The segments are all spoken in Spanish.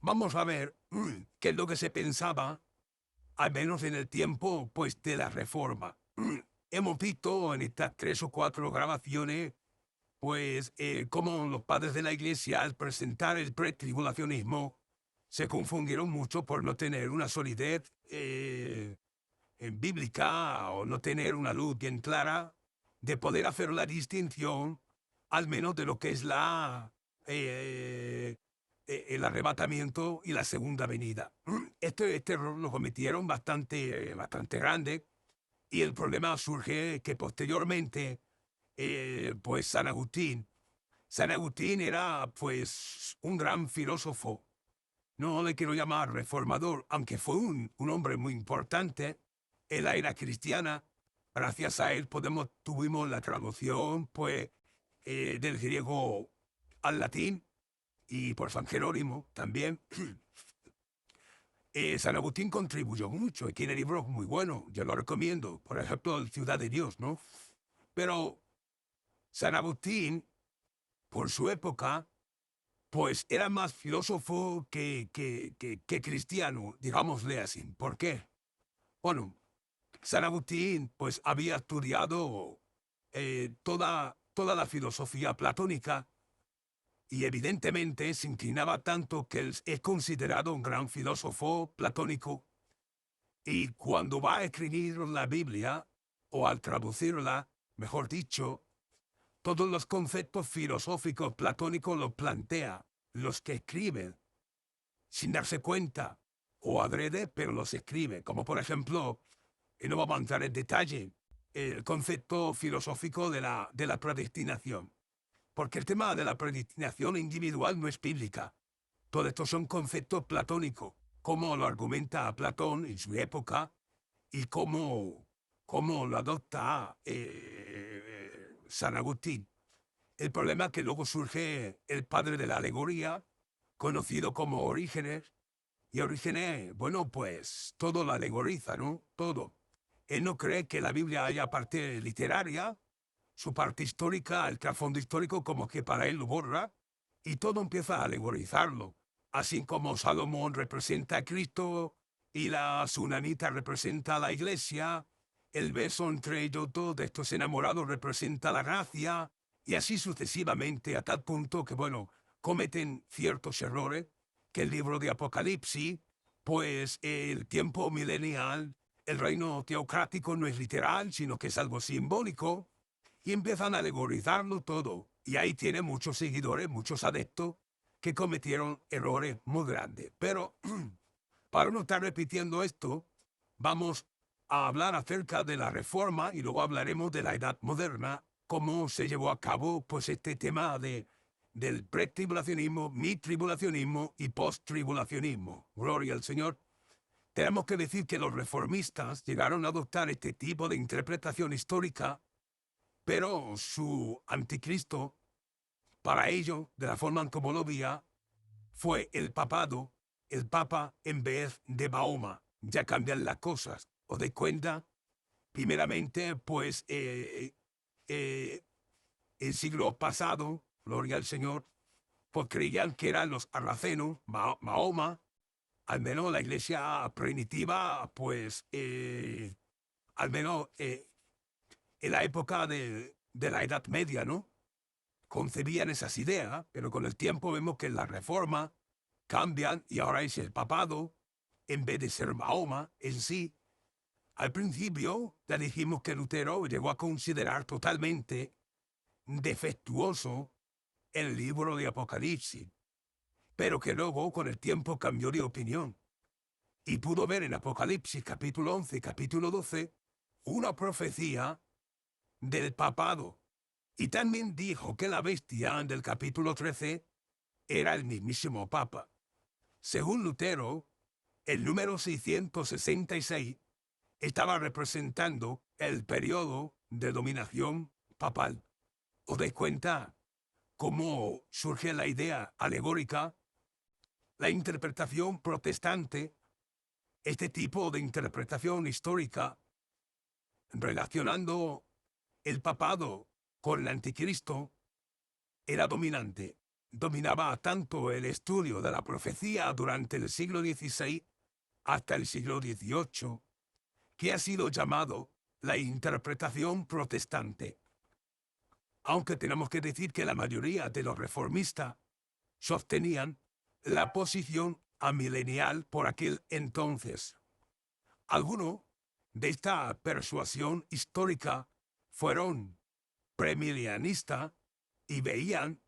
vamos a ver qué es lo que se pensaba, al menos en el tiempo, pues, de la Reforma. Hemos visto en estas 3 o 4 grabaciones, pues, cómo los padres de la Iglesia, al presentar el pretribulacionismo, se confundieron mucho por no tener una solidez, bíblica o no tener una luz bien clara de poder hacer la distinción, al menos de lo que es el arrebatamiento y la segunda venida. Este error lo cometieron bastante grande y el problema surge que posteriormente, pues San Agustín era pues un gran filósofo. No le quiero llamar reformador, aunque fue un hombre muy importante en la era cristiana. Gracias a él tuvimos la traducción pues, del griego al latín y por San Jerónimo también. San Agustín contribuyó mucho y tiene libros muy buenos, yo lo recomiendo. Por ejemplo, el Ciudad de Dios, ¿no? Pero San Agustín, por su época, pues era más filósofo que cristiano, digámosle así. ¿Por qué? Bueno, San Agustín pues había estudiado toda la filosofía platónica y evidentemente se inclinaba tanto que él es considerado un gran filósofo platónico y cuando va a escribir la Biblia o al traducirla, mejor dicho, todos los conceptos filosóficos platónicos los plantea, los que escribe, sin darse cuenta, o adrede, pero los escribe, como por ejemplo, y no vamos a entrar en detalle, el concepto filosófico de la predestinación. Porque el tema de la predestinación individual no es bíblica. Todo esto son conceptos platónicos, como lo argumenta Platón en su época y cómo lo adopta San Agustín. El problema es que luego surge el padre de la alegoría, conocido como Orígenes, y Orígenes, bueno, pues todo lo alegoriza, ¿no? Todo. Él no cree que la Biblia haya parte literaria, su parte histórica, el trasfondo histórico, como que para él lo borra, y todo empieza a alegorizarlo. Así como Salomón representa a Cristo y la Sunamita representa a la iglesia, el beso entre ellos dos de estos enamorados representa la gracia, y así sucesivamente, a tal punto que, bueno, cometen ciertos errores, que el libro de Apocalipsis, pues el tiempo milenial, el reino teocrático no es literal, sino que es algo simbólico, y empiezan a alegorizarlo todo. Y ahí tiene muchos seguidores, muchos adeptos que cometieron errores muy grandes. Pero para no estar repitiendo esto, vamos a hablar acerca de la reforma y luego hablaremos de la edad moderna, cómo se llevó a cabo pues este tema del pretribulacionismo, mitribulacionismo y posttribulacionismo. Gloria al Señor. Tenemos que decir que los reformistas llegaron a adoptar este tipo de interpretación histórica, pero su anticristo, para ello, de la forma en como lo veía, fue el papado, el papa en vez de Mahoma. Ya cambian las cosas. ¿Os dais cuenta? Primeramente, pues, eh, el siglo pasado, gloria al Señor, pues creían que eran los arracenos, Mahoma, al menos la iglesia primitiva, pues, al menos en la época de la Edad Media, ¿no? Concebían esas ideas, pero con el tiempo vemos que la reforma cambian y ahora es el papado, en vez de ser Mahoma en sí. Al principio ya dijimos que Lutero llegó a considerar totalmente defectuoso el libro de Apocalipsis, pero que luego con el tiempo cambió de opinión y pudo ver en Apocalipsis capítulo 11 y capítulo 12 una profecía del papado. Y también dijo que la bestia del capítulo 13 era el mismísimo Papa. Según Lutero, el número 666 estaba representando el periodo de dominación papal. ¿Os dais cuenta cómo surge la idea alegórica, la interpretación protestante, este tipo de interpretación histórica, relacionando el papado con el anticristo, era dominante? dominaba tanto el estudio de la profecía durante el siglo XVI hasta el siglo XVIII, que ha sido llamado la interpretación protestante. Aunque tenemos que decir que la mayoría de los reformistas sostenían la posición amilenial por aquel entonces. Algunos de esta persuasión histórica fueron premilenianistas y veían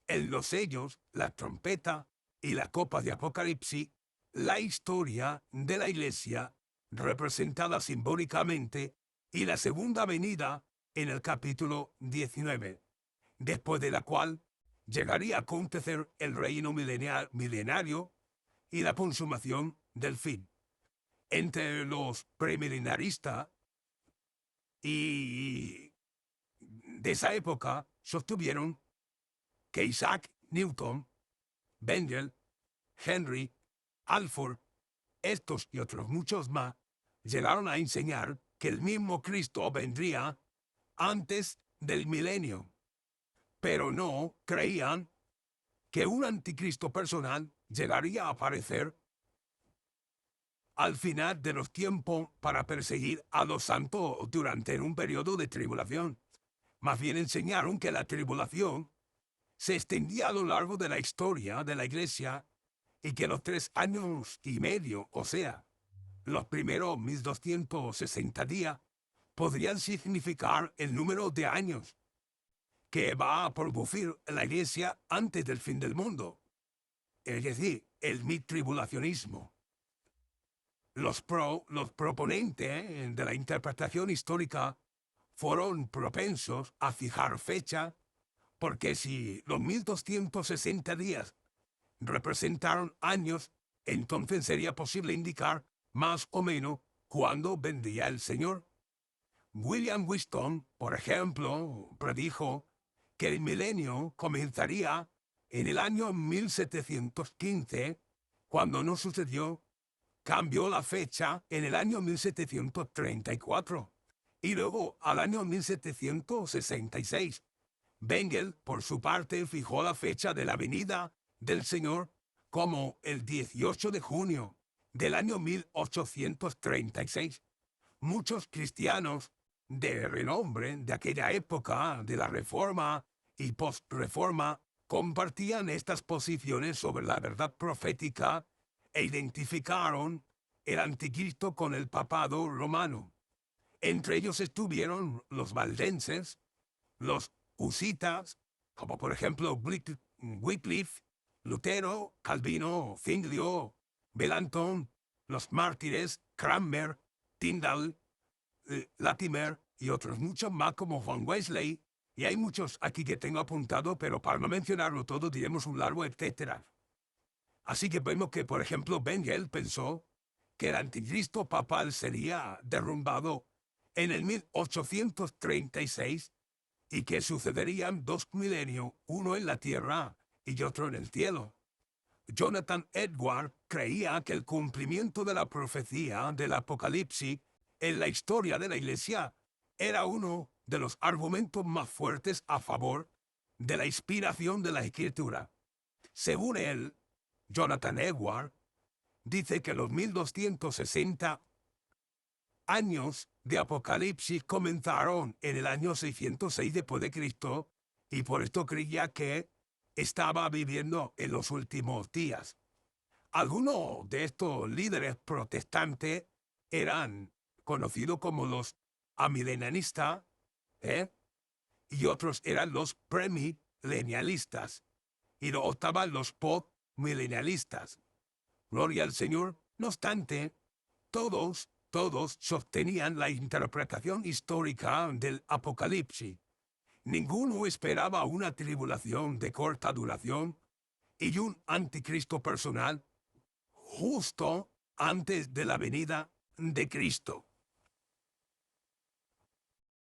en los sellos, la trompeta y la copa de Apocalipsis la historia de la Iglesia representada simbólicamente y la segunda venida en el capítulo 19, después de la cual llegaría a acontecer el reino milenario y la consumación del fin. Entre los premilenaristas y de esa época sostuvieron que Isaac Newton, Bengel, Henry, Alford, estos y otros muchos más, llegaron a enseñar que el mismo Cristo vendría antes del milenio, pero no creían que un anticristo personal llegaría a aparecer al final de los tiempos para perseguir a los santos durante un periodo de tribulación. Más bien enseñaron que la tribulación se extendía a lo largo de la historia de la Iglesia y que los 3 años y medio, o sea, los primeros 1260 días, podrían significar el número de años que va a producir la Iglesia antes del fin del mundo, es decir, el midtribulacionismo. Los proponentes de la interpretación histórica fueron propensos a fijar fecha, porque si los 1260 días representaron años, entonces sería posible indicar más o menos cuándo vendría el Señor. William Whiston, por ejemplo, predijo que el milenio comenzaría en el año 1715, cuando no sucedió. Cambió la fecha en el año 1734 y luego al año 1766. Bengel, por su parte, fijó la fecha de la venida del Señor como el 18 de junio del año 1836. Muchos cristianos de renombre de aquella época, de la Reforma y post-Reforma, compartían estas posiciones sobre la verdad profética e identificaron el anticristo con el papado romano. Entre ellos estuvieron los valdenses, los husitas, como por ejemplo Wycliffe, Lutero, Calvino, Zwinglio, Melanchthon, los mártires, Cranmer, Tyndale, Latimer y otros muchos más como John Wesley, y hay muchos aquí que tengo apuntado, pero para no mencionarlo todo diremos un largo etcétera. Así que vemos que, por ejemplo, Bengel pensó que el anticristo papal sería derrumbado en el 1836 y que sucederían 2 milenios, uno en la tierra y otro en el cielo. Jonathan Edwards creía que el cumplimiento de la profecía del Apocalipsis en la historia de la Iglesia era uno de los argumentos más fuertes a favor de la inspiración de la Escritura. Según él, Jonathan Edwards dice que los 1260 años de Apocalipsis comenzaron en el año 606 después de Cristo y por esto creía que estaba viviendo en los últimos días. Algunos de estos líderes protestantes eran conocidos como los amilenanistas, y otros eran los premilenialistas, y luego estaban los postmilenialistas. Gloria al Señor. No obstante, todos sostenían la interpretación histórica del Apocalipsis. Ninguno esperaba una tribulación de corta duración y un anticristo personal justo antes de la venida de Cristo.